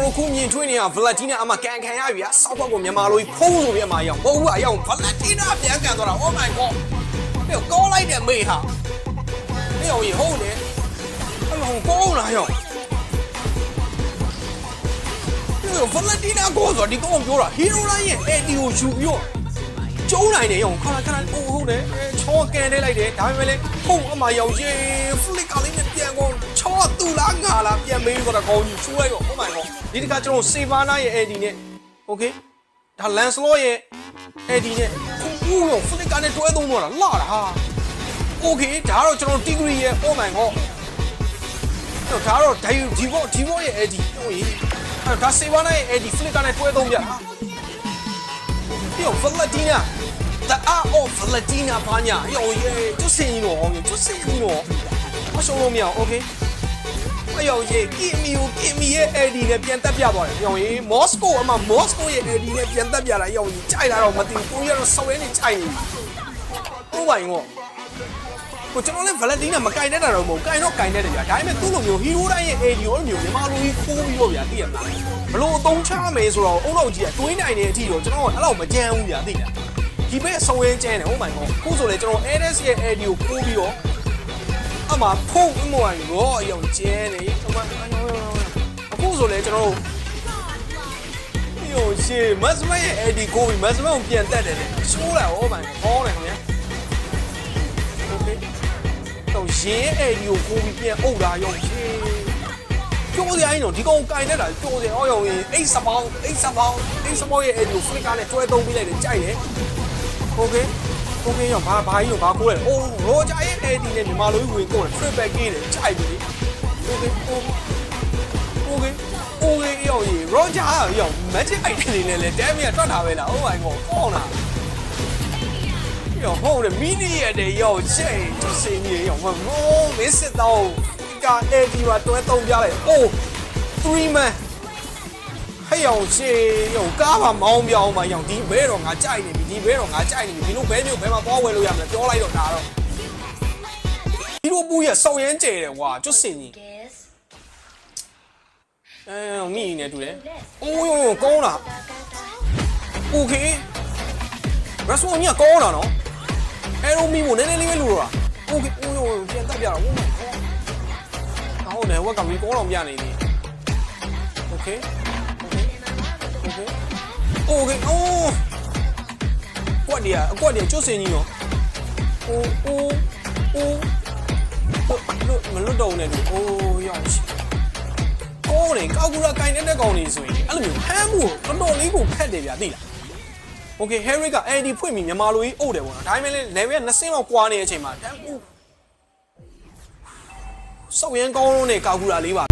တော်ခုမြင်ထွေးနေတာဗလက်တီနာအမကန်ခံရပြီอ่ะစောက်ဘက်ကိုမြန်မာလိုဖုံးဆိုပြီးအမရောက်မဟုတ်ဘူးအရောက်ဗလက်တီနာပြန်ကန်သွားတာ Oh my god ဘယ်ကောလိုက်တယ်မေးဟာဘယ်အောင်ရေဟုတ်တယ်အဲ့လိုကောလာရောက်ဗလက်တီနာကိုဆိုဒီကောင်ပြောတာဟီရိုတိုင်းရဲ့အေဒီကိုယူပြီးတော့ကျုံးနိုင်တယ်ရောခဏဟုတ်တယ်ချောကန်နေလိုက်တယ်ဒါပေမဲ့လည်းဟုတ်အမရောက်ချင်းဖလစ်ကလေးနဲ့ပြန်ကုန်ချောတူလားငါလားပြန်မေးတော့ကောင်းကြီးချိုးလိုက်တော့ Oh my god ဒီတခါကျွန်တော်စေဗာနာရဲ့အေဒီနဲ့ Okay ဒါလန်စလော့ရဲ့အေဒီနဲ့ဦးရောဖလစ်ကနဲ့တွဲသုံးတော့လာတာဟာ Okay ဒါတော့ကျွန်တော်တီဂရီရဲ့ Oh my god ဒါတော့ဒီဘောရဲ့အေဒီဟုတ်ရေးဒါစေဗာနာရဲ့အေဒီဖလစ်ကနဲ့တွဲသုံးပြ哟，弗拉蒂娜，的弗拉蒂娜巴尼亚，哟耶，就声音咯，我收了没有 ？OK， 哎呦耶，give me 耶 ，AD 呢变得变多了，哟耶，Moscow 嘛，Moscow 耶 AD 呢变得变了，哟耶，再来了，我定公园稍微的再，好玩我。我ကျွန်တော်လည်း Valentine မကင်တဲ့တာတော့မဟုတ်ကင်တော့ကင်တဲ့တယ်ဗျာဒါပေမဲ့သူ့လိုမျိုး hero တိုင်းရဲ့ AD ရောမျိုးမြန်မာလူကြီးခိုးပြီးတော့ဗျာသိရမလားဘလို့အသုံးချမယ်ဆိုတော့အုံတော်ကြီးကတွေးနိုင်တဲ့အထိတော့ကျွန်တော်အဲ့လောက်မကြမ်းဘူးဗျာသိလားဒီဘက်ဆောင်းရင်းကျန်းတယ် Oh my god ခုဆိုလေကျွန်တော် ADS ရဲ့ AD ကိုခိုးပြီးတော့အမှဖုံးအမွန်ရောအယောင်ကျန်းနေအမှအခုဆိုလေကျွန်တော်ယောရှေမတ်စမရဲ့ AD ကိုပြီးမတ်စမကိုပြန်တက်တယ်ရှိုးလိုက် Oh my god ဟောတယ်ခင်ဗျာတော့ရေးအဲ့ဒီကိုကိုပြီးပြန်အုပ်တာရောပြောစရာကြီးတော့ဒီကောင်ကင်တက်တာပြောစရာအော်ရောအိတ်စပေါင်းရဲ့အဲ့ဒီကိုဖလစ်ကားနဲ့တွဲသုံးပေးလိုက်တယ်ကြိုက်တယ်โอเคရောဘာကြီးရောဘာကိုလဲအိုးရောဂျာရဲ့အဲ့ဒီနဲ့မြန်မာလိုဝင်ကိုတယ် trip back ကြီးတယ်ကြိုက်ပြီโอเคရောရောဂျာရော magic item တွေနဲ့လဲ damage တွတ်တာပဲလား Oh my god ကောင်းလားဟုတ်တယ်မီနီရဲ့ရောက်ချက်သူစင်းကြီးရောက်မမေးစစ်တော့ကအေဒီပါတွဲသုံးပြလိုက်အိုး3 man ဟဲ့ရောက်ရှေးရောက်ကားပါမောင်းပြောင်းပါရောက်ဒီဘဲတော့ငါကြိုက်နေပြီဒီလိုဘဲမျိုးဘဲမှာသွားဝယ်လို့ရမလဲပြောလိုက်တော့ဒါတော့ဒီလိုပူရဆောင်းရမ်းကျဲတယ်ကွာကျွတ်စင်းကြီးမီနေတူတယ်အိုးကောင်းလားโอเคရစဝန်ကြီးကောင်းလားနော်အဲလိုမီမိုနည်းနည်းလေးပဲလို့တော့โอเคပြန်တက်ပြတော့ဟုတ်တယ်ဝက်ကမီကောင်းအောင်ပြနေပြီโอเคအိုးကွက်ဒီကျွတ်စင်ကြီးနော်မလွတ်တော့နဲ့တူအိုးရောက်ရှိကောင်းတယ်ကောက်ကူရာကင်နေတဲ့ကောင်တွေဆိုရင်အဲ့လိုမျိုးဟမ်းမှုတော်တော်လေးကိုဖက်တယ်ဗျာသိလားOkay, Harry က AD ဖွင့်ပြီးမြန်မာလိုကြီးအုပ်တယ်ပေါ့နော်ဒါပေမဲ့လည်း level က2ဆင့်လောက်ကွာနေတဲ့အချိန်မှာတန်းပူစောက်ရန်ကောင်းလုံးနဲ့ကောက်ကူတာလေးပါ